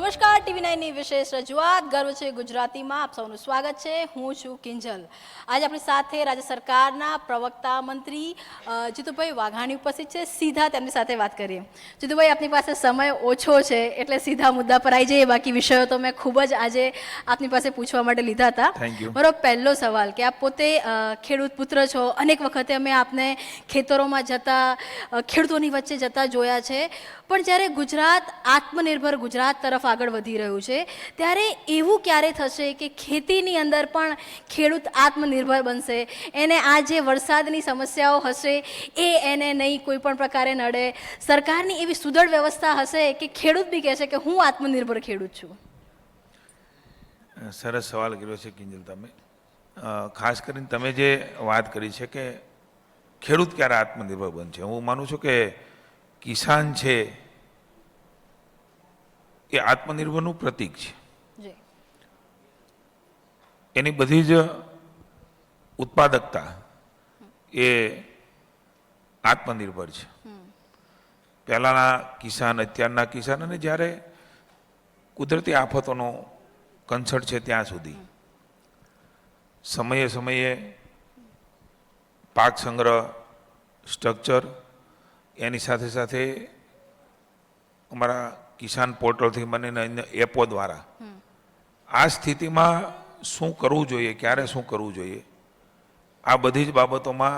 નમસ્કાર, TV9 ની વિશેષ રજૂઆત ગર્વ છે ગુજરાતીમાં આપ સૌનું સ્વાગત છે. હું છું કિંજલ. આજે આપણી સાથે રાજ્ય સરકારના પ્રવક્તા મંત્રી જીતુભાઈ વાઘાણી ઉપસ્થિત છે. સીધા તેમની સાથે વાત કરીએ. જીતુભાઈ, આપની પાસે સમય ઓછો છે એટલે સીધા મુદ્દા પર આવી જઈએ. બાકી વિષયો તો મેં ખૂબ જ આજે આપની પાસે પૂછવા માટે લીધા હતા. મારો પહેલો સવાલ કે આપ પોતે ખેડૂત પુત્ર છો. અનેક વખતે અમે આપને ખેતરોમાં જતા, ખેડૂતોની વચ્ચે જતા જોયા છે. પણ જ્યારે ગુજરાત આત્મનિર્ભર ગુજરાત તરફ આગળ વધી રહ્યું છે ત્યારે એવું ક્યારે થશે કે ખેતીની અંદર પણ ખેડૂત આત્મનિર્ભર બનશે? એને આ જે વરસાદની સમસ્યાઓ હશે એને નહીં કોઈ પણ પ્રકારે નડે. સરકારની એવી સુદૃઢ વ્યવસ્થા હશે કે ખેડૂત બી કહેશે કે હું આત્મનિર્ભર ખેડૂત છું. સરસ સવાલ કર્યો છે કિંજલ. તમે ખાસ કરીને તમે જે વાત કરી છે કે ખેડૂત ક્યારે આત્મનિર્ભર બનશે, હું માનું છું કે કિસાન છે એ આત્મનિર્ભરનું પ્રતીક છે. એની બધી જ ઉત્પાદકતા એ આત્મનિર્ભર છે. પહેલાંના કિસાન, અત્યારના કિસાન અને જ્યારે કુદરતી આફતોનો કંસળ છે ત્યાં સુધી સમયે સમયે પાક સંગ્રહ સ્ટ્રક્ચર, એની સાથે સાથે અમારા કિસાન પોર્ટલથી મને અન્ય એપો દ્વારા આ સ્થિતિમાં શું કરવું જોઈએ, ક્યારે શું કરવું જોઈએ, આ બધી જ બાબતોમાં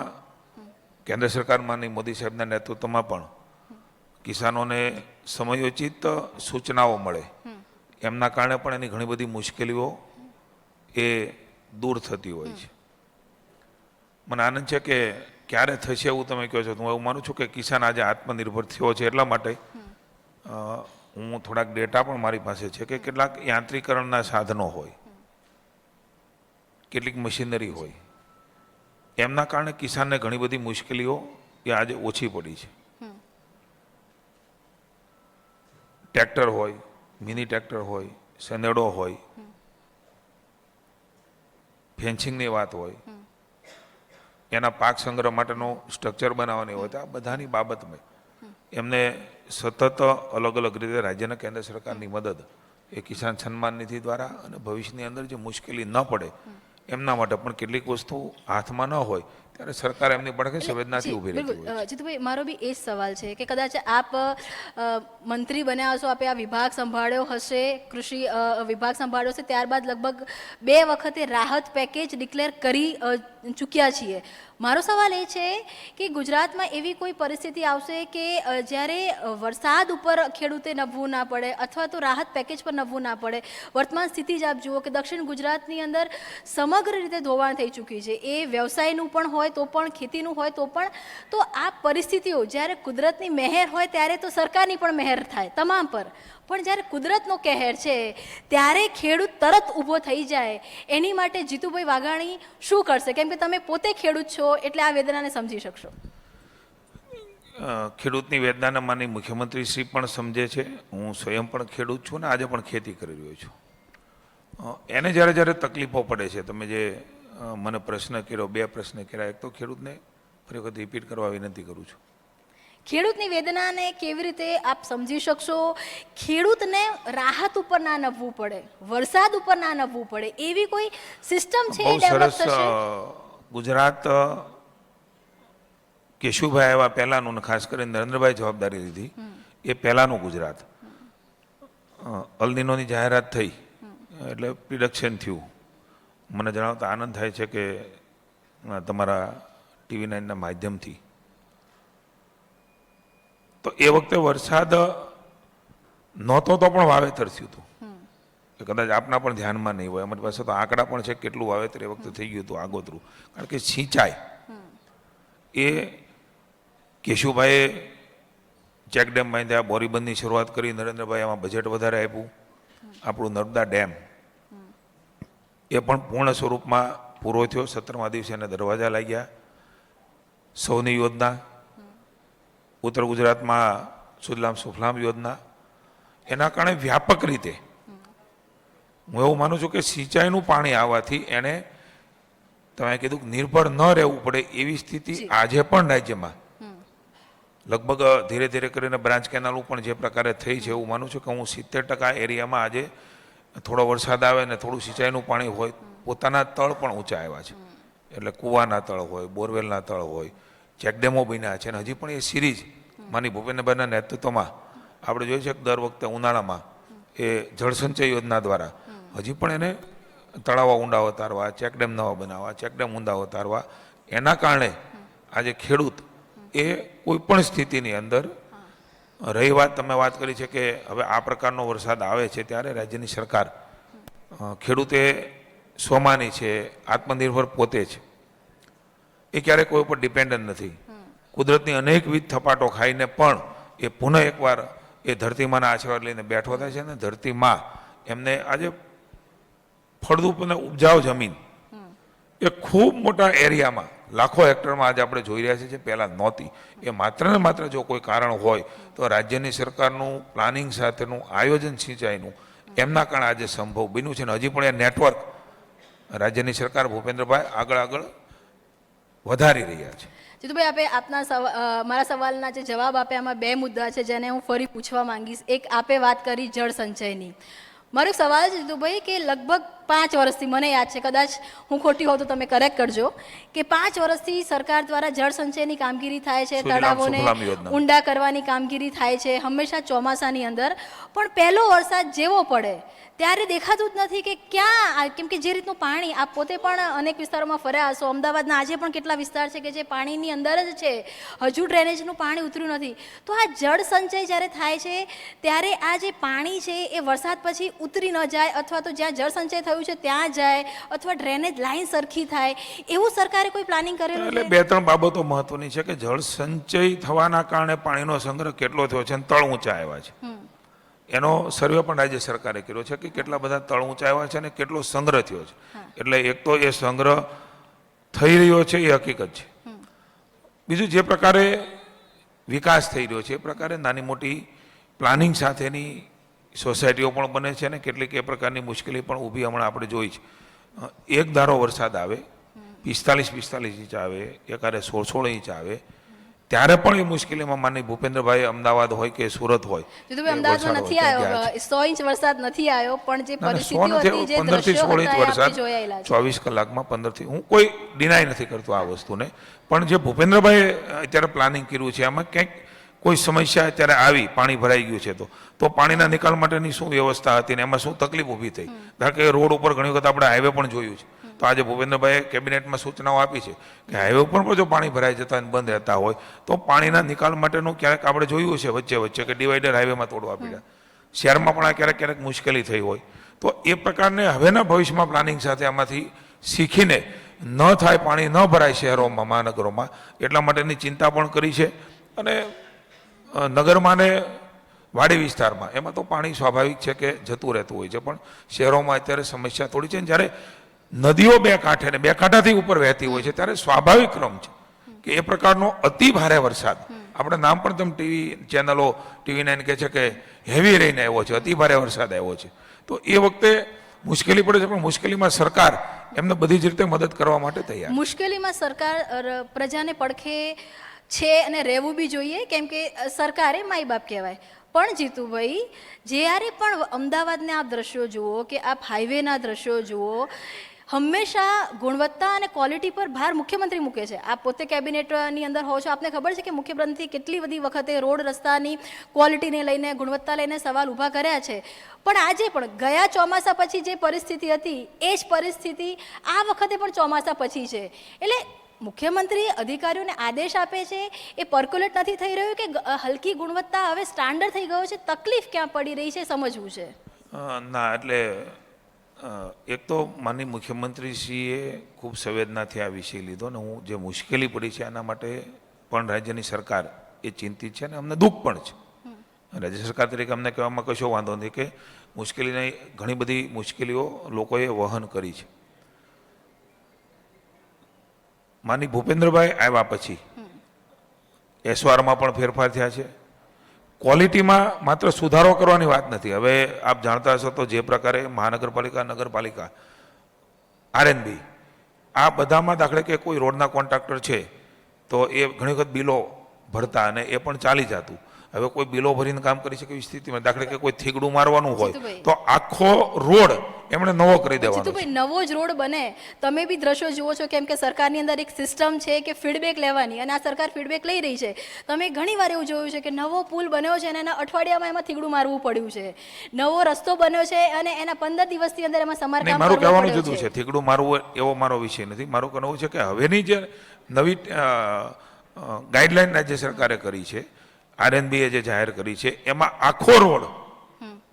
કેન્દ્ર સરકારમાંની મોદી સાહેબના નેતૃત્વમાં પણ કિસાનોને સમયોચિત સૂચનાઓ મળે. એમના કારણે પણ એની ઘણી બધી મુશ્કેલીઓ એ દૂર થતી હોય છે. મને આનંદ છે કે ક્યારે થશે એવું તમે કહો છો. હું એવું માનું છું કે કિસાન આજે આત્મનિર્ભર થયો છે. એટલા માટે હું થોડાક ડેટા પણ મારી પાસે છે કે કેટલાક યાંત્રિકરણના સાધનો હોય, કેટલીક મશીનરી હોય, એમના કારણે કિસાનને ઘણી બધી મુશ્કેલીઓ એ આજે ઓછી પડી છે. ટ્રેક્ટર હોય, મિની ટ્રેક્ટર હોય, સનેડો હોય, ફેન્સિંગની વાત હોય, એના પાક સંગ્રહ માટેનું સ્ટ્રક્ચર બનાવવાની હોય, તો આ બધાની બાબતમાં એમને સતત અલગ અલગ રીતે રાજ્યના કેન્દ્ર સરકારની મદદ એ કિસાન સન્માન નિધિ દ્વારા અને ભવિષ્યની અંદર જે મુશ્કેલી ન પડે એમના માટે પણ કેટલીક વસ્તુ હાથમાં ન હોય ત્યારે સરકાર એમની પડખે સંવેદનાથી ઊભી રહેતી હોય છે. જીતુભાઈ, મારો બી એ જ સવાલ છે કે કદાચ આપ મંત્રી બન્યા હશો, આપે આ વિભાગ સંભાળ્યો હશે, કૃષિ વિભાગ સંભાળ્યો હશે, ત્યારબાદ લગભગ 2 વખતે રાહત પેકેજ ડિક્લેર કરી ચૂક્યા છીએ. મારો સવાલ એ છે કે ગુજરાતમાં એવી કોઈ પરિસ્થિતિ આવશે કે જ્યારે વરસાદ ઉપર ખેડૂતે નભવું ના પડે અથવા તો રાહત પેકેજ પર નભવું ના પડે? વર્તમાન સ્થિતિ જ આપ જુઓ કે દક્ષિણ ગુજરાતની અંદર સમગ્ર રીતે ધોવાણ થઈ ચૂકી છે. એ વ્યવસાયનું પણ હોય તો પણ, ખેતીનું હોય તો પણ. તો આ પરિસ્થિતિઓ જ્યારે કુદરતની મહેર હોય ત્યારે તો સરકારની પણ મહેર થાય તમામ પર, પણ જ્યારે કુદરતનો કહેર છે ત્યારે ખેડૂત તરત ઊભો થઈ જાય, એની માટે જીતુભાઈ વાઘાણી શું કરશે? કેમ કે તમે પોતે ખેડૂત છો એટલે આ વેદનાને સમજી શકશો. ખેડૂતની વેદનાને માની મુખ્યમંત્રી શ્રી પણ સમજે છે. હું સ્વયં પણ ખેડૂત છું ને આજે પણ ખેતી કરી રહ્યો છું. એને જ્યારે જ્યારે તકલીફો પડે છે, તમે જે મને પ્રશ્ન કર્યો, 2 પ્રશ્ન કર્યા, એક તો ખેડૂતને ફરી વખત રિપીટ કરવા વિનંતી કરું છું. ખેડૂતની વેદનાને કેવી રીતે આપ સમજી શકશો? ખેડૂતને રાહત ઉપર ના નભવું પડે, વરસાદ ઉપર ના નભવું પડે, એવી કોઈ સિસ્ટમ છે બહુ સરસ. ગુજરાત કેશુભાઈ આવ્યા પહેલાંનું, ખાસ કરીને નરેન્દ્રભાઈ જવાબદારી લીધી એ પહેલાંનું ગુજરાત. અલનીનોની જાહેરાત થઈ એટલે પ્રિડક્શન થયું. મને જણાવતા આનંદ થાય છે કે તમારા TV9ના માધ્યમથી તો એ વખતે વરસાદ નહોતો તો પણ વાવેતર થયું હતું. કદાચ આપના પણ ધ્યાનમાં નહીં હોય, અમારી પાસે તો આંકડા પણ છે કેટલું વાવેતર એ વખતે થઈ ગયું હતું આગોતરું. કારણ કે સિંચાઈ એ કેશુભાઈએ ચેકડેમ બાંધ્યા, બોરીબંધની શરૂઆત કરી, નરેન્દ્રભાઈ આમાં બજેટ વધારે આપ્યું. આપણું નર્મદા ડેમ એ પણ પૂર્ણ સ્વરૂપમાં પૂરો થયો. 17મા દિવસે એને દરવાજા લાગ્યા. સૌની યોજના, ઉત્તર ગુજરાતમાં સુજલામ સુફલામ યોજના, એના કારણે વ્યાપક રીતે હું એવું માનું છું કે સિંચાઈનું પાણી આવવાથી એને તમે કીધું નિર્ભર ન રહેવું પડે એવી સ્થિતિ આજે પણ રાજ્યમાં લગભગ ધીરે ધીરે કરીને બ્રાન્ચ કેનાલો પણ જે પ્રકારે થઈ છે એવું માનું છું કે હું 70% એરિયામાં આજે થોડો વરસાદ આવે ને થોડું સિંચાઈનું પાણી હોય, પોતાના તળ પણ ઊંચા આવ્યા છે. એટલે કૂવાના તળ હોય, બોરવેલના તળ હોય, ચેકડેમો બન્યા છે. અને હજી પણ એ સિરીઝ માની ભૂપેન્દ્રભાઈના નેતૃત્વમાં આપણે જોઈએ છે કે દર વખતે ઉનાળામાં એ જળસંચય યોજના દ્વારા હજી પણ એને તળાવો ઊંડા ઉતારવા, ચેકડેમ નવા બનાવવા, ચેકડેમ ઊંડા ઉતારવા, એના કારણે આજે ખેડૂત એ કોઈ પણ સ્થિતિની અંદર રહી વાત તમે વાત કરી છે કે હવે આ પ્રકારનો વરસાદ આવે છે ત્યારે રાજ્યની સરકાર ખેડૂતે સ્વમાની છે, આત્મનિર્ભર પોતે છે, એ ક્યારેય કોઈ ઉપર ડિપેન્ડન્ટ નથી. કુદરતની અનેકવિધ થપાટો ખાઈને પણ એ પુનઃ એકવાર એ ધરતીમાંના આશીર્વાદ લઈને બેઠો થાય છે. ને ધરતીમાં એમને આજે ફળદ્રુપ અને ઉપજાઉ જમીન એ ખૂબ મોટા એરિયામાં લાખો હેક્ટરમાં આજે આપણે જોઈ રહ્યા છીએ જે પહેલાં નહોતી. એ માત્ર ને માત્ર જો કોઈ કારણ હોય તો રાજ્યની સરકારનું પ્લાનિંગ સાથેનું આયોજન સિંચાઈનું એમના કારણે આજે સંભવ બન્યું છે. ને હજી પણ એ નેટવર્ક રાજ્યની સરકાર ભૂપેન્દ્રભાઈ આગળ વધારી રહ્યા છે. જીતુભાઈ, આપે આપના મારા સવાલના જે જવાબ આપ્યા એમાં બે મુદ્દા છે જેને હું ફરી પૂછવા માંગીશ. એક, આપે વાત કરી જળ સંચયની. મારો એક સવાલ છે જીતુભાઈ કે લગભગ 5 વર્ષથી, મને યાદ છે, કદાચ હું ખોટી હોઉં તો તમે કરેક્ટ કરજો, કે 5 વર્ષથી સરકાર દ્વારા જળ સંચયની કામગીરી થાય છે, તળાવોને ઊંડા કરવાની કામગીરી થાય છે, હંમેશા ચોમાસાની અંદર. પણ પહેલો વરસાદ જેવો પડે ત્યારે દેખાતું જ નથી કે ક્યાં, કેમ કે જે રીતનું પાણી, આપ પોતે પણ અનેક વિસ્તારોમાં ફર્યા હશો, અમદાવાદના આજે પણ કેટલા વિસ્તાર છે કે જે પાણીની અંદર જ છે, હજુ ડ્રેનેજનું પાણી ઉતર્યું નથી. તો આ જળ સંચય જ્યારે થાય છે ત્યારે આ જે પાણી છે એ વરસાદ પછી ઉતરી ન જાય, અથવા તો જ્યાં જળ સંચય થયું છે ત્યાં જાય, અથવા ડ્રેનેજ લાઈન સરખી થાય, એવું સરકારે કોઈ પ્લાનિંગ કરેલું? એટલે 2-3 બાબતો મહત્વની છે કે જળ સંચય થવાના કારણે પાણીનો સંગ્રહ કેટલો થયો છે અને તળ ઊંચા આવ્યા છે. એનો સર્વે પણ રાજ્ય સરકારે કર્યો છે કે કેટલા બધા તળ ઊંચા આવ્યા છે અને કેટલો સંગ્રહ થયો છે. એટલે એક તો એ સંગ્રહ થઈ રહ્યો છે એ હકીકત છે. બીજું, જે પ્રકારે વિકાસ થઈ રહ્યો છે એ પ્રકારે નાની મોટી પ્લાનિંગ સાથેની સોસાયટીઓ પણ બને છે અને કેટલીક એ પ્રકારની મુશ્કેલી પણ ઊભી હમણાં આપણે જોઈ છે. એક ધારો વરસાદ આવે, 45 ઇંચ આવે, એકારે 16 ઇંચ આવે, ત્યારે પણ એ મુશ્કેલીમાં માની ભૂપેન્દ્રભાઈ અમદાવાદ હોય કે સુરત હોય, અમદાવાદમાં નથી આવ્યો 100 ઇંચ વરસાદ નથી આવ્યો, પણ જે પરિસ્થિતિઓ હતી, જે 15 થી 16 ઇંચ વરસાદ જોયેલા 24 કલાકમાં 15 થી, હું કોઈ ડિનાય નથી કરતો આ વસ્તુને, પણ જે ભૂપેન્દ્રભાઈ અત્યારે પ્લાનિંગ કર્યું છે એમાં ક્યાંક કોઈ સમસ્યા અત્યારે આવી, પાણી ભરાઈ ગયું છે તો પાણીના નિકાલ માટેની શું વ્યવસ્થા હતી ને એમાં શું તકલીફ ઊભી થઈ? ધારો કે રોડ ઉપર ઘણી વખત આપણે હાઈવે પણ જોયું છે. તો આજે ભૂપેન્દ્રભાઈએ કેબિનેટમાં સૂચનાઓ આપી છે કે હાઈવે ઉપર પણ જો પાણી ભરાઈ જતા અને બંધ રહેતા હોય તો પાણીના નિકાલ માટેનું ક્યારેક આપણે જોયું છે વચ્ચે કે ડિવાઈડર હાઈવેમાં તોડવા પડ્યા, શહેરમાં પણ આ ક્યારેક મુશ્કેલી થઈ હોય. તો એ પ્રકારને હવેના ભવિષ્યમાં પ્લાનિંગ સાથે આમાંથી શીખીને ન થાય, પાણી ન ભરાય શહેરોમાં, મહાનગરોમાં, એટલા માટેની ચિંતા પણ કરી છે. અને નગરમાં ને વાડી વિસ્તારમાં એમાં તો પાણી સ્વાભાવિક છે કે જતું રહેતું હોય છે, પણ શહેરોમાં અત્યારે સમસ્યા થોડી છે. જ્યારે નદીઓ બે કાંઠે ને બે કાંઠાથી ઉપર વહેતી હોય છે ત્યારે સ્વાભાવિક ક્રમ છે કે એ પ્રકારનો અતિ ભારે વરસાદ, આપણે નામ પણ તમે ટીવી ચેનલો, TV9 કહે છે કે હેવી રેઇન આવ્યો છે, અતિ ભારે વરસાદ આવ્યો છે, તો એ વખતે મુશ્કેલી પડે છે. પણ મુશ્કેલીમાં સરકાર એમને બધી જ રીતે મદદ કરવા માટે તૈયાર. મુશ્કેલીમાં સરકાર પ્રજાને પડખે છે અને રહેવું બી જોઈએ, કેમ કે સરકારે માય બાપ કહેવાય. પણ જીતુભાઈ, જ્યારે પણ અમદાવાદના આપ દ્રશ્યો જુઓ કે આપ હાઈવેના દ્રશ્યો જુઓ, હંમેશા ગુણવત્તા અને ક્વોલિટી પર ભાર મુખ્યમંત્રી મૂકે છે. આપ પોતે કેબિનેટની અંદર હો છો, આપને ખબર છે કે મુખ્યમંત્રી કેટલી બધી વખતે રોડ રસ્તાની ક્વોલિટીને લઈને, ગુણવત્તા લઈને સવાલ ઊભા કર્યા છે. પણ આજે પણ ગયા ચોમાસા પછી જે પરિસ્થિતિ હતી એ જ પરિસ્થિતિ આ વખતે પણ ચોમાસા પછી છે. એટલે મુખ્યમંત્રી અધિકારીઓને આદેશ આપે છે એ પર્ક્યુલેટ નથી થઈ રહ્યું કે હલકી ગુણવત્તા હવે સ્ટાન્ડર્ડ થઈ ગયો છે? તકલીફ ક્યાં પડી રહી છે સમજવું છે. ના, એટલે એક તો માનનીય મુખ્યમંત્રીશ્રીએ ખૂબ સંવેદનાથી આ વિષય લીધો ને હું જે મુશ્કેલી પડી છે એના માટે પણ રાજ્યની સરકાર એ ચિંતિત છે અને અમને દુઃખ પણ છે. રાજ્ય સરકાર તરીકે અમને કહેવામાં કશો વાંધો નથી કે મુશ્કેલીની ઘણી બધી મુશ્કેલીઓ લોકોએ વહન કરી છે. માની ભૂપેન્દ્રભાઈ આવ્યા પછી એસવારમાં પણ ફેરફાર થયા છે. ક્વોલિટીમાં માત્ર સુધારો કરવાની વાત નથી. હવે આપ જાણતા હશો તો જે પ્રકારે મહાનગરપાલિકા, નગરપાલિકા, RNB આ બધામાં દાખલે કે કોઈ રોડના કોન્ટ્રાક્ટર છે તો એ ઘણી વખત બિલો ભરતા અને એ પણ ચાલી જતું. હવે કોઈ બિલો ભરીને કામ કરી શકે એવી સ્થિતિમાં, દાખલા કે કોઈ થીગડું મારવાનું હોય જીતુભાઈ. તો આખો રોડ એમણે નવો કરી દેવાનો છે. જીતુભાઈ, નવો જ રોડ બને, તમે બી દ્રશ્યો જુઓ છો, કેમ કે સરકારની અંદર એક સિસ્ટમ છે કે ફીડબેક લેવાની, અને આ સરકાર ફીડબેક લઈ રહી છે. તમે ઘણી વાર એવું જોયું છે કે નવો પુલ બન્યો છે અને એના અઠવાડિયામાં એમાં થીગડું મારવું પડ્યું છે. નવો રસ્તો બન્યો છે અને એના 15 દિવસની અંદર એમાં નહીં, સમારકામ મારું કરવું કહેવાનું પડ્યું જુદું છે. છે. થીગડું મારવું એવો મારો વિષય નથી. મારું કહેવું છે કે હવેની જે નવી ગાઈડલાઈન રાજ્ય સરકારે કરી છે, આરએનબીએ જે જાહેર કરી છે, એમાં આખો રોડ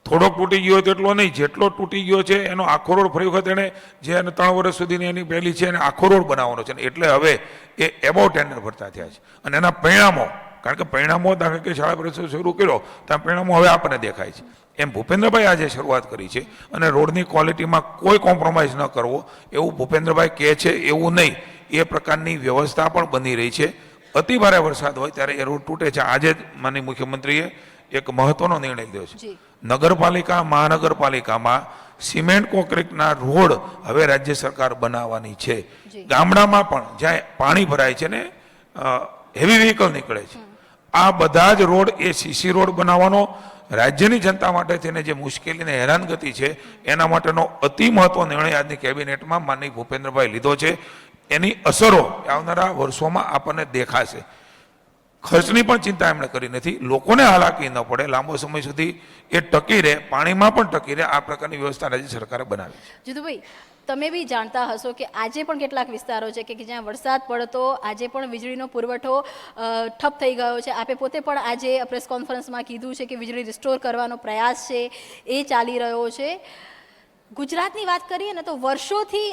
થોડોક તૂટી ગયો તેટલો નહીં, જેટલો તૂટી ગયો છે એનો આખો રોડ ફરી વખત એને જે 3 વર્ષ સુધીની એની પહેલી છે એને આખો રોડ બનાવવાનો છે. એટલે હવે એ એબોવ ટેન્ડર ભરતા થયા છે અને એના પરિણામો, કારણ કે પરિણામો દાખલા કે શાળા પ્રવેશ શરૂ કર્યો ત્યાં પરિણામો હવે આપણને દેખાય છે. એમ ભૂપેન્દ્રભાઈ આજે શરૂઆત કરી છે અને રોડની ક્વોલિટીમાં કોઈ કોમ્પ્રોમાઇઝ ન કરવો એવું ભૂપેન્દ્રભાઈ કહે છે એવું નહીં, એ પ્રકારની વ્યવસ્થા પણ બની રહી છે. અતિ ભારે વરસાદ હોય ત્યારે એ રોડ તૂટે છે. આજે જ માનનીય મુખ્યમંત્રીએ એક મહત્વનો નિર્ણય લીધો છે. જી. નગરપાલિકા મહાનગરપાલિકામાં સિમેન્ટ કોન્ક્રીટના રોડ હવે રાજ્ય સરકાર બનાવવાની છે. જી. ગામડામાં પણ જ્યાં પાણી ભરાય છે ને હેવી વ્હીકલ નીકળે છે, આ બધા જ રોડ એ સીસી રોડ બનાવવાનો રાજ્યની જનતા માટે થઈને જે મુશ્કેલી અને હેરાનગતિ છે એના માટેનો અતિ મહત્વ નિર્ણય આજની કેબિનેટમાં માનનીય ભૂપેન્દ્રભાઈ લીધો છે. એની અસરો આવનારા વર્ષોમાં આપણને દેખાશે. ખર્ચની પણ ચિંતા એમણે કરી નથી. લોકોને હાલાકી ન પડે, લાંબો સમય સુધી એ ટકી રહે, પાણીમાં પણ ટકી રહે, આ પ્રકારની વ્યવસ્થા રાજ્ય સરકારે બનાવી છે. જીતુભાઈ, તમે બી જાણતા હશો કે આજે પણ કેટલાક વિસ્તારો છે કે જ્યાં વરસાદ પડતો આજે પણ વીજળીનો પુરવઠો ઠપ થઈ ગયો છે. આપે પોતે પણ આજે પ્રેસ કોન્ફરન્સમાં કીધું છે કે વીજળી રિસ્ટોર કરવાનો પ્રયાસ છે એ ચાલી રહ્યો છે. ગુજરાતની વાત કરીએ ને તો વર્ષોથી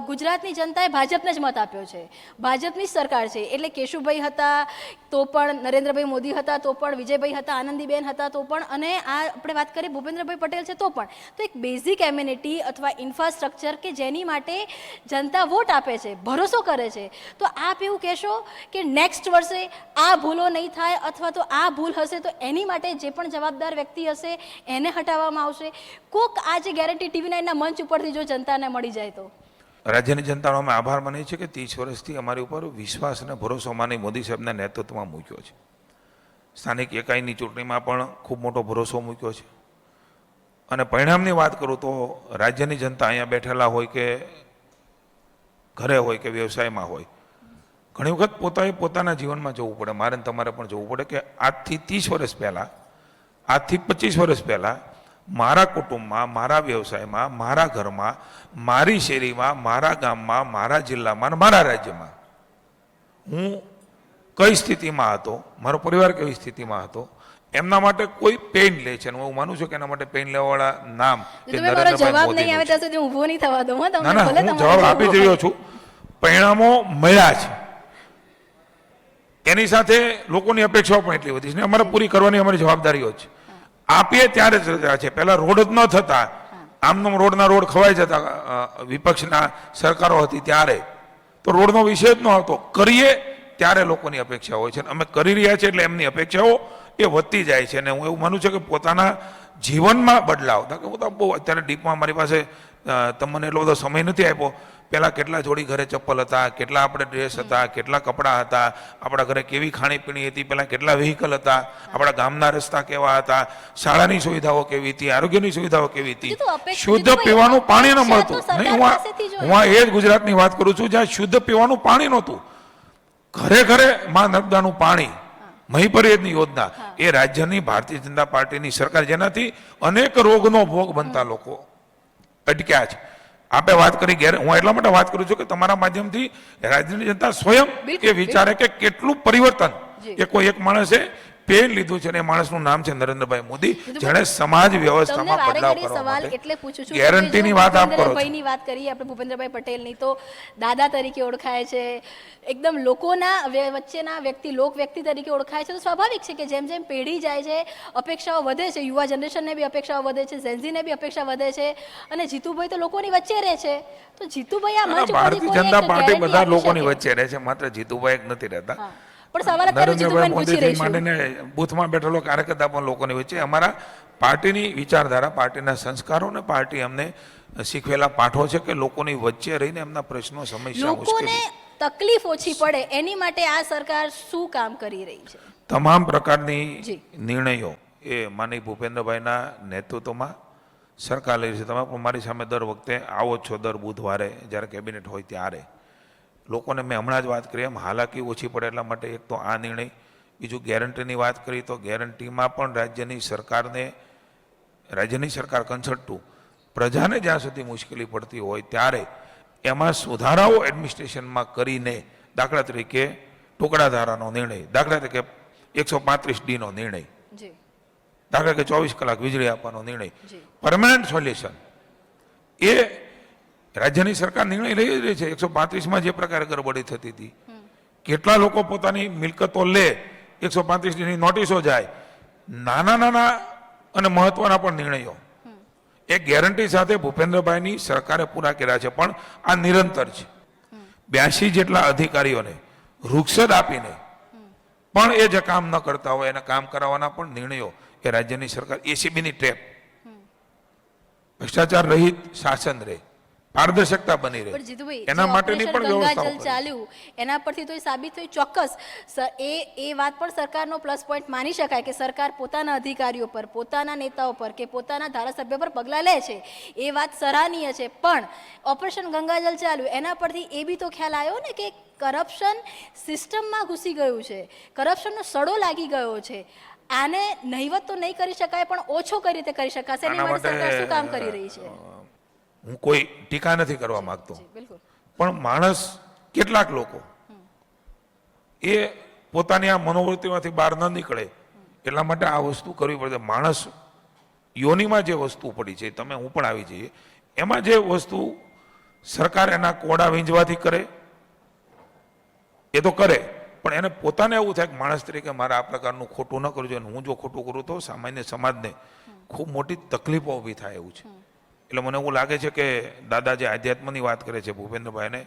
ગુજરાતની જનતાએ ભાજપને જ મત આપ્યો છે. ભાજપની જ સરકાર છે. એટલે કેશુભાઈ હતા તો પણ, નરેન્દ્રભાઈ મોદી હતા તો પણ, વિજયભાઈ હતા, આનંદીબેન હતા તો પણ, અને આ આપણે વાત કરીએ ભૂપેન્દ્રભાઈ પટેલ છે તો પણ. તો એક બેઝિક એમ્યુનિટી અથવા ઇન્ફ્રાસ્ટ્રક્ચર કે જેની માટે જનતા વોટ આપે છે, ભરોસો કરે છે, તો આપ એવું કહેશો કે નેક્સ્ટ વર્ષે આ ભૂલો નહીં થાય અથવા તો આ ભૂલ હશે તો એની માટે જે પણ જવાબદાર વ્યક્તિ હશે એને હટાવવામાં આવશે. કોક આ જે ગેરંટી ટીવી9 ના મંચ ઉપરથી જો જનતાને મળી જાય તો? રાજ્યની જનતાનો અમે આભાર માનીએ છીએ કે 30 વર્ષથી અમારી ઉપર વિશ્વાસ અને ભરોસો માની મોદી સાહેબના નેતૃત્વમાં મૂક્યો છે. સ્થાનિક એકાઈની ચૂંટણીમાં પણ ખૂબ મોટો ભરોસો મૂક્યો છે. અને પરિણામની વાત કરું તો રાજ્યની જનતા અહીંયા બેઠેલા હોય કે ઘરે હોય કે વ્યવસાયમાં હોય, ઘણી વખત પોતાના જીવનમાં જવું પડે, મારે ને તમારે પણ જવું પડે કે આજથી 30 વર્ષ પહેલાં, આજથી 25 વર્ષ પહેલાં મારા કુટુંબમાં, મારા વ્યવસાયમાં, મારા ઘરમાં, મારી શેરીમાં, મારા ગામમાં, મારા જિલ્લામાં અને મારા રાજ્યમાં હું કઈ સ્થિતિમાં હતો, મારો પરિવાર કેવી સ્થિતિમાં હતો, એમના માટે કોઈ પેઇન લે છે. હું માનું છું કે એના માટે પેઇન લેવાવાળા નામ જવાબ નહીં આવે ત્યાં સુધી ઊભો નહીં થવા દઉં. ના ના, હું જવાબ આપી જ રહ્યો છું. પરિણામો મળ્યા છે, એની સાથે લોકોની અપેક્ષાઓ પણ એટલી વધી છે ને અમારે પૂરી કરવાની અમારી જવાબદારીઓ છે. આપીએ ત્યારે જ રજા છે. પહેલા રોડ જ ન થતા, આમનો રોડ ખવાઈ જતા વિપક્ષના સરકારો હતી ત્યારે, તો રોડનો વિષય જ ન આવતો. કરીએ ત્યારે લોકોની અપેક્ષા હોય છે, અમે કરી રહ્યા છીએ એટલે એમની અપેક્ષાઓ એ વધતી જાય છે. અને હું એવું માનું છું કે પોતાના જીવનમાં બદલાવ, હું તો બહુ અત્યારે ડીપમાં મારી પાસે તમને એટલો બધો સમય નથી આપ્યો. પહેલાં કેટલા જોડી ઘરે ચપ્પલ હતા, કેટલા આપણે ડ્રેસ હતા, કેટલા કપડાં હતા, આપણા ઘરે કેવી ખાણીપીણી હતી, પહેલાં કેટલા વ્હીકલ હતા, આપણા ગામના રસ્તા કેવા હતા, શાળાની સુવિધાઓ કેવી હતી, આરોગ્યની સુવિધાઓ કેવી હતી, શુદ્ધ પીવાનું પાણી ન મળતું. નહીં, હું એ જ ગુજરાતની વાત કરું છું જ્યાં શુદ્ધ પીવાનું પાણી નહોતું. ઘરે ઘરે માં નર્મદાનું પાણી, મહીપરિયદની યોજના, એ રાજ્યની ભારતીય જનતા પાર્ટીની સરકાર, જેનાથી અનેક રોગનો ભોગ બનતા લોકો અટક્યા છે. આપે વાત કરી હું એટલા માટે વાત કરું છું કે તમારા માધ્યમથી રાજ્યની જનતા સ્વયં એ વિચારે કે કેટલું પરિવર્તન એ કોઈ એક માણસે પેન લીધું છે, અને એ માણસનું નામ છે નરેન્દ્રભાઈ મોદી, જેણે સમાજ વ્યવસ્થામાં બદલાવ કરવા માટે ગેરંટીની વાત આપ કરો છો. ભાઈની વાત કરીએ આપણે ભૂપેન્દ્રભાઈ પટેલની, તો દાદા તરીકે ઓળખાય છે, એકદમ લોકોના વચ્ચેના વ્યક્તિ, લોક વ્યક્તિ તરીકે ઓળખાય છે. તો સ્વાભાવિક છે કે જેમ જેમ પેઢી જાય છે અપેક્ષાઓ વધે છે, યુવા જનરેશનને બી અપેક્ષાઓ વધે છે, ઝેન્ઝીને બી અપેક્ષા વધે છે, અને જીતુભાઈ તો લોકોની વચ્ચે રહે છે. તો જીતુભાઈ આ મંચ ભારતીય જનતા પાર્ટી બધા લોકોની વચ્ચે રહે છે, માત્ર જીતુભાઈ જ નથી રહેતા. નરેન્દ્રભાઈ મોદીથી માંડીને બૂથમાં બેઠેલો કાર્યકર્તા પણ લોકોની વચ્ચે. અમારા પાર્ટીની વિચારધારા, પાર્ટીના સંસ્કારો અને પાર્ટી અમને શીખવેલા પાઠો છે કે લોકોની વચ્ચે રહીને એમના પ્રશ્નો, સમસ્યા, લોકોને તકલીફ ઓછી પડે એની માટે આ સરકાર શું કામ કરી રહી છે? તમામ પ્રકારની જી. નિર્ણયો એ માનનીય ભૂપેન્દ્રભાઈના નેતૃત્વમાં સરકાર લઈ રહી છે. તમે પણ મારી સામે દર વખતે આવો જ છો, દર બુધવારે જ્યારે કેબિનેટ હોય ત્યારે. લોકોને મેં હમણાં જ વાત કરી એમ હાલાકી ઓછી પડે એટલા માટે એક તો આ નિર્ણય, બીજું ગેરંટીની વાત કરી તો ગેરંટીમાં પણ રાજ્યની સરકાર કંસટતું પ્રજાને જ્યાં સુધી મુશ્કેલી પડતી હોય ત્યારે એમાં સુધારાઓ એડમિનિસ્ટ્રેશનમાં કરીને, દાખલા તરીકે ટુકડા ધારાનો નિર્ણય, દાખલા તરીકે 135D નો નિર્ણય, જી દાખલા કે 24 કલાક વીજળી આપવાનો નિર્ણય, જી પરમાનન્ટ સોલ્યુશન એ રાજ્યની સરકાર નિર્ણય લઈ રહી છે. 135માં જે પ્રકારે ગરબડી થતી હતી, કેટલા લોકો પોતાની મિલકતો લે, 135Dની નોટિસો જાય, નાના નાના અને મહત્વના પણ નિર્ણયો એ ગેરંટી સાથે ભૂપેન્દ્રભાઈની સરકારે પૂરા કર્યા છે. પણ આ નિરંતર છે. 82 જેટલા અધિકારીઓને રૂક્ષદ આપીને પણ એ જે કામ ન કરતા હોય એને કામ કરાવવાના પણ નિર્ણયો એ રાજ્યની સરકાર, એસીબીની ટેપ, ભ્રષ્ટાચાર રહિત શાસન રહે, પારદર્શકતા બની રહે, પણ જીતુભાઈ, એના જે માટેની પણ ઓપરેશન વ્યવસ્થાઓ ગંગાજળ કરી. ચાલ્યું એના પરથી તો એ સાબિત થયું ચોક્કસ. એ વાત પણ સરકારનો પ્લસ પોઈન્ટ માની શકાય કે સરકાર પોતાના અધિકારીઓ પર, પોતાના નેતાઓ પર કે પોતાના ધારાસભ્ય પર પગલાં લે છે. એ વાત સરાહનીય છે. પણ ઓપરેશન ગંગાજળ ચાલ્યું એના પરથી એ બી તો ખ્યાલ આવ્યો ને કે કરપ્શન સિસ્ટમમાં ઘૂસી ગયું છે, કરપ્શનનો સડો લાગી ગયો છે. આને નહીવત તો નહીં કરી શકાય, પણ ઓછો કઈ રીતે કરી શકાશે? એની આના માટે સરકાર શું કામ માટે કરી રહી છે? હું કોઈ ટીકા નથી કરવા માંગતો, જી, બિલકુલ. પણ માણસ, કેટલાક લોકો એ પોતાની આ મનોવૃત્તિમાંથી બહાર ન નીકળે એટલા માટે આ વસ્તુ કરવી પડે. માણસ યોનિમાં જે વસ્તુ પડી છે, તમે હું પણ આવી જઈએ, એમાં જે વસ્તુ સરકાર એના કોડા વીંજવાથી કરે એ તો કરે, પણ એને પોતાને એવું થાય કે માણસ તરીકે મારે આ પ્રકારનું ખોટું ન કરવું જોઈએ. હું જો ખોટું કરું તો સામાન્ય સમાજને ખૂબ મોટી તકલીફો ઊભી થાય એવું છે. એટલે મને એવું લાગે છે કે દાદા જે આધ્યાત્મની વાત કરે છે, ભૂપેન્દ્રભાઈને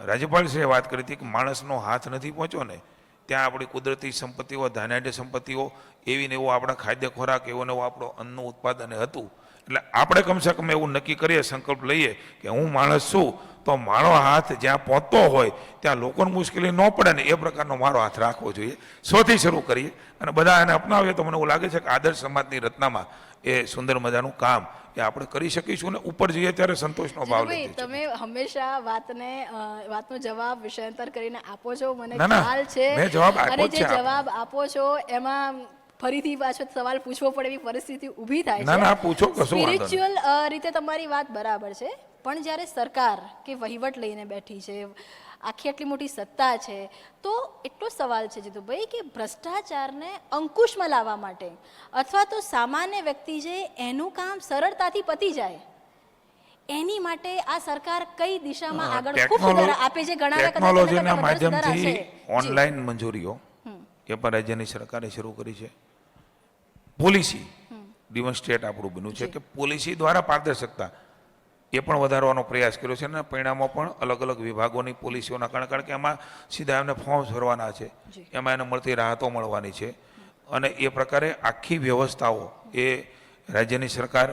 રાજ્યપાલશ્રીએ વાત કરી હતી કે માણસનો હાથ નથી પહોંચ્યો ને ત્યાં આપણી કુદરતી સંપત્તિઓ, ધાન્યાઢ્ય સંપત્તિઓ, એવી ને એવું આપણા ખાદ્ય ખોરાક, એવો ને એવું આપણું અન્નનું ઉત્પાદન હતું. એટલે આપણે કમસે કમ એવું નક્કી કરીએ, સંકલ્પ લઈએ કે હું માણસ છું તો મારો હાથ જ્યાં પહોંચતો હોય ત્યાં લોકોને મુશ્કેલી ન પડે ને એ પ્રકારનો મારો હાથ રાખવો જોઈએ. સોથી શરૂ કરીએ અને બધા એને અપનાવીએ તો મને એવું લાગે છે કે આદર્શ સમાજની રચનામાં એ સુંદર મજાનું કામ એ આપણે કરી શકીશું ને ઉપર જઈએ ત્યારે સંતોષનો ભાવ જીતુભાઈ, લઈએ છીએ. તમે હંમેશા વાતનો જવાબ વિષયાંતર કરીને આપો છો, મને ના, ના, ખ્યાલ છે. મેં જવાબ આપ્યો અને જ જે છે આપને. જવાબ આપો છો એમાં ફરીથી પાછો સવાલ પૂછવો પડે એવી પરિસ્થિતિ ઊભી થાય છે. ના, ના, પૂછો, કશો વાંધો નહીં. સ્પિરિચ્યુઅલ રીતે તમારી વાત બરાબર છે, પણ જ્યારે સરકાર કે વહીવટ લઈને બેઠી છે, આખી આટલી મોટી સત્તા છે, તો એટલો સવાલ છે જીતુભાઈ કે ભ્રષ્ટાચારને અંકુશમાં લાવવા માટે અથવા તો સામાન્ય વ્યક્તિ છે એનું કામ સરળતાથી પતી જાય એની માટે આ સરકાર કઈ દિશામાં આગળ ખૂબ સુધારા આપે છે? ઘણા ટેકનોલોજીના માધ્યમથી ઓનલાઈન મંજૂરીઓ એ પણ રાજ્યની સરકારે શરૂ કરી છે. પોલિસી ડિમોન્સ્ટ્રેટ આપણું બન્યું છે કે પોલિસી દ્વારા પારદર્શકતા એ પણ વધારવાનો પ્રયાસ કર્યો છે અને પરિણામો પણ અલગ અલગ વિભાગોની પોલિસીઓના કારણ કે એમાં સીધા એમને ફોર્મ્સ ભરવાના છે, એમાં એને મળતી રાહતો મળવાની છે અને એ પ્રકારે આખી વ્યવસ્થાઓ એ રાજ્યની સરકાર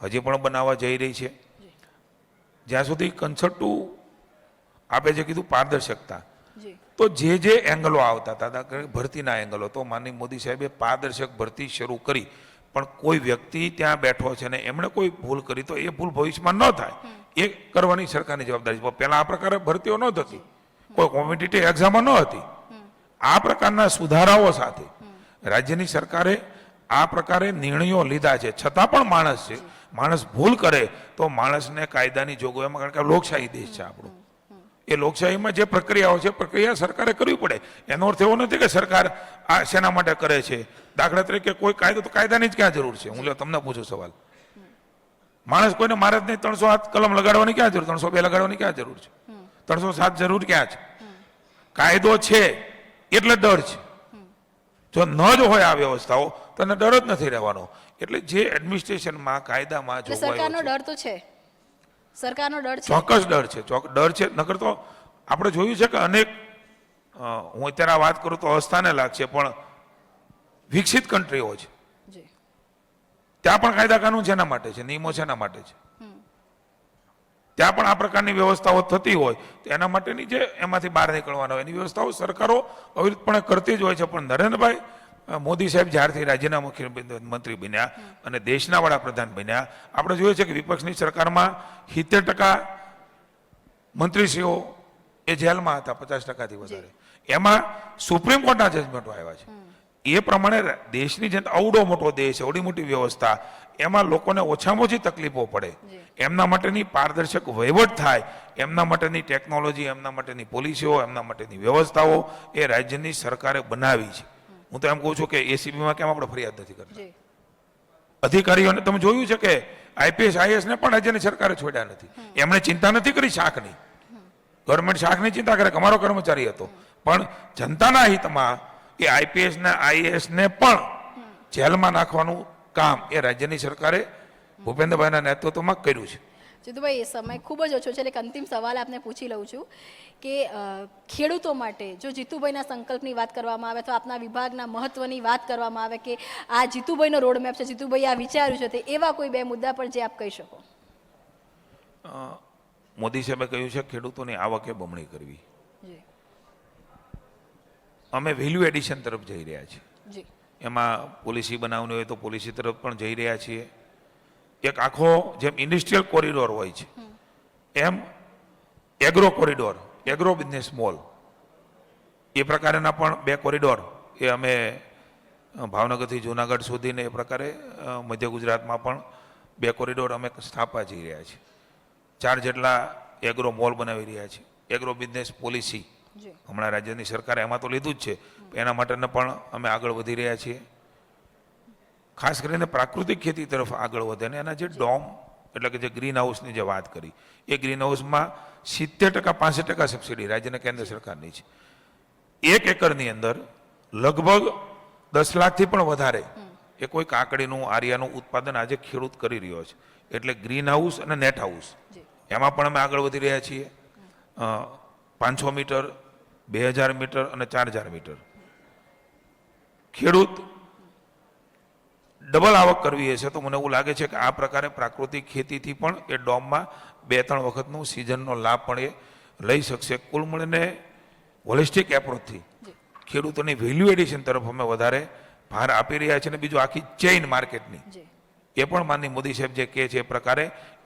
હજી પણ બનાવવા જઈ રહી છે. જ્યાં સુધી કન્સર્ટુ આપે જે કીધું પારદર્શકતા, તો જે એંગલો આવતા હતા, ભરતીના એંગલો, તો માનનીય મોદી સાહેબે પારદર્શક ભરતી શરૂ કરી. પણ કોઈ વ્યક્તિ ત્યાં બેઠો છે ને એમણે કોઈ ભૂલ કરી તો એ ભૂલ ભવિષ્યમાં ન થાય એ કરવાની સરકારની જવાબદારી છે. પહેલા આ પ્રકારે ભરતીઓ ન થતી, કોઈ કોમ્પિટિટિવ એક્ઝામો ન હતી. આ પ્રકારના સુધારાઓ સાથે રાજ્યની સરકારે આ પ્રકારે નિર્ણયો લીધા છે. છતાં પણ માણસ છે, માણસ ભૂલ કરે તો માણસને કાયદાની જોગવાઈમાં, કારણ કે લોકશાહી દેશ છે આપણો, એ લોકશાહીમાં જે પ્રક્રિયાઓ છે પ્રક્રિયા સરકારે કરવી પડે. એનો અર્થ એવો નથી કે સરકાર આ શેના માટે કરે છે. દાખલા તરીકે કોઈ કાયદો, તો કાયદાની જ ક્યાં જરૂર છે? હું તમને પૂછું સવાલ, માણસ કોઈને મારે જ નહીં, 307 કલમ લગાડવાની ક્યાં જરૂર, 302 લગાડવાની ક્યાં જરૂર છે, 307 જરૂર ક્યાં છે? કાયદો છે એટલે ડર છે. જો ન જ હોય આ વ્યવસ્થાઓ તો એને ડર જ નથી રહેવાનો. એટલે જે એડમિનિસ્ટ્રેશનમાં કાયદામાં સરકારનો ડર તો છે, સરકારનો ડર છે, ચોક્કસ ડર છે, ડર છે. નકર તો આપણે જોયું છે કે અનેક, હું અત્યારે આ વાત કરું તો અસ્થાને લાગશે, પણ વિકસિત કન્ટ્રીઓ છે ત્યાં પણ કાયદા કાનૂન શેના માટે છે, નિયમો શેના માટે છે? ત્યાં પણ આ પ્રકારની વ્યવસ્થાઓ થતી હોય તો એના માટેની જે એમાંથી બહાર નીકળવાના હોય એની વ્યવસ્થાઓ સરકારો અવિરતપણે કરતી જ હોય છે. પણ નરેન્દ્રભાઈ મોદી સાહેબ જ્યારથી રાજ્યના મુખ્યમંત્રી બન્યા અને દેશના વડાપ્રધાન બન્યા, આપણે જોઈએ છે કે વિપક્ષની સરકારમાં 70% મંત્રીશ્રીઓ એ જેલમાં હતા, 50%થી વધારે. એમાં સુપ્રીમ કોર્ટના જજમેન્ટો આવ્યા છે. એ પ્રમાણે દેશની જનતા, અવડો મોટો દેશ, અવડી મોટી વ્યવસ્થા, એમાં લોકોને ઓછામાં ઓછી તકલીફો પડે, એમના માટેની પારદર્શક વહીવટ થાય, એમના માટેની ટેકનોલોજી, એમના માટેની પોલિસીઓ, એમના માટેની વ્યવસ્થાઓ એ રાજ્યની સરકારે બનાવી છે. હું તો એમ કહું છું કે એસીબીમાં કેમ આપણે ફરિયાદ નથી કરતા? અધિકારીઓને તમે જોયું છે કે આઈપીએસ આઈએએસ ને પણ રાજ્યની સરકારે છોડ્યા નથી. એમણે ચિંતા નથી કરી શાકની. ગવર્મેન્ટ શાકની ચિંતા કરે કે અમારો કર્મચારી હતો, પણ જનતાના હિતમાં એ આઈપીએસ ને આઈએએસ ને પણ જેલમાં નાખવાનું કામ એ રાજ્યની સરકારે ભૂપેન્દ્રભાઈના નેતૃત્વમાં કર્યું છે. જીતુભાઈ, સમય ખૂબ જ ઓછો છે, એટલે અંતિમ સવાલ આપને પૂછી લઉં છું કે ખેડૂતો માટે જો જીતુભાઈના સંકલ્પની વાત કરવામાં આવે, તો આપના વિભાગના મહત્વની વાત કરવામાં આવે કે આ જીતુભાઈનો રોડમેપ છે, જીતુભાઈ આ વિચાર્યું છે, તે એવા કોઈ 2 મુદ્દા પર જે આપ કહી શકો? મોદી સાહેબે કહ્યું છે ખેડૂતોની આવકે બમણી કરવી. અમે વેલ્યુ એડિશન તરફ જઈ રહ્યા છીએ. એમાં પોલિસી બનાવવાની હોય તો પોલિસી તરફ પણ જઈ રહ્યા છીએ. એક આખો જેમ ઇન્ડસ્ટ્રીયલ કોરિડોર હોય છે એમ agro corridor, agro business mall, એ પ્રકારના પણ 2 કોરિડોર એ અમે ભાવનગરથી જુનાગઢ સુધીને એ પ્રકારે મધ્ય ગુજરાતમાં પણ 2 કોરિડોર અમે સ્થાપવા જઈ રહ્યા છીએ. 4 જેટલા એગ્રો મોલ બનાવી રહ્યા છીએ. એગ્રો બિઝનેસ પોલિસી હમણાં રાજ્યની સરકારે એમાં તો લીધું જ છે, એના માટેને પણ અમે આગળ વધી રહ્યા છીએ. ખાસ કરીને પ્રાકૃતિક ખેતી તરફ આગળ વધે અને એના જે ડોમ એટલે કે જે ગ્રીન હાઉસની જે વાત કરી, એ ગ્રીન હાઉસમાં 70% 65% સબસિડી રાજ્યના કેન્દ્ર સરકારની છે. 1 એકરની અંદર લગભગ 10 લાખથી પણ વધારે એ કોઈ કાકડીનું, આરિયાનું ઉત્પાદન આજે ખેડૂત કરી રહ્યો છે. એટલે ગ્રીન હાઉસ અને નેટ હાઉસ એમાં પણ અમે આગળ વધી રહ્યા છીએ. 500 મીટર, 2000 મીટર અને 4000 મીટર. ખેડૂત ડબલ આવક કરવી હશે તો મને એવું લાગે છે કે આ પ્રકારે પ્રાકૃતિક ખેતીથી પણ એ ડોમમાં 2-3 વખતનું સિઝનનો લાભ પણ એ લઈ શકશે. કુલ મળીને હોલિસ્ટિક એપ્રોચથી ખેડૂતોની વેલ્યુ એડિશન તરફ અમે વધારે ભાર આપી રહ્યા છીએ. અને બીજું આખી ચેઇન માર્કેટની એ પણ માનનીય મોદી સાહેબ જે કહે છે એ પ્રકારે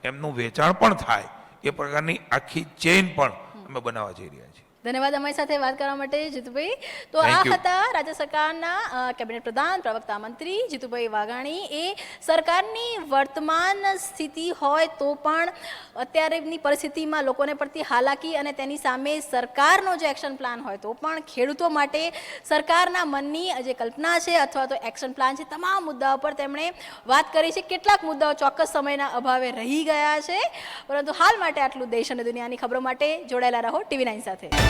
એમનું વેચાણ પણ થાય, એ પ્રકારની આખી ચેઇન પણ અમે બનાવવા જઈ રહ્યા છીએ. ધન્યવાદ અમારી સાથે વાત કરવા માટે, જીતુભાઈ. તો આ હતા રાજ્ય સરકારના કેબિનેટ પ્રધાન, પ્રવક્તા મંત્રી જીતુભાઈ વાઘાણી. એ સરકારની વર્તમાન સ્થિતિ હોય તો પણ અત્યારેની પરિસ્થિતિમાં લોકોને પડતી હાલાકી અને તેની સામે સરકારનો જે એક્શન પ્લાન હોય તો પણ ખેડૂતો માટે સરકારના મનની જે કલ્પના છે અથવા તો એક્શન પ્લાન છે, તમામ મુદ્દાઓ પર તેમણે વાત કરી છે. કેટલાક મુદ્દાઓ ચોક્કસ સમયના અભાવે રહી ગયા છે, પરંતુ હાલ માટે આટલું. દેશ અને દુનિયાની ખબરો માટે જોડાયેલા રહો TV9 સાથે.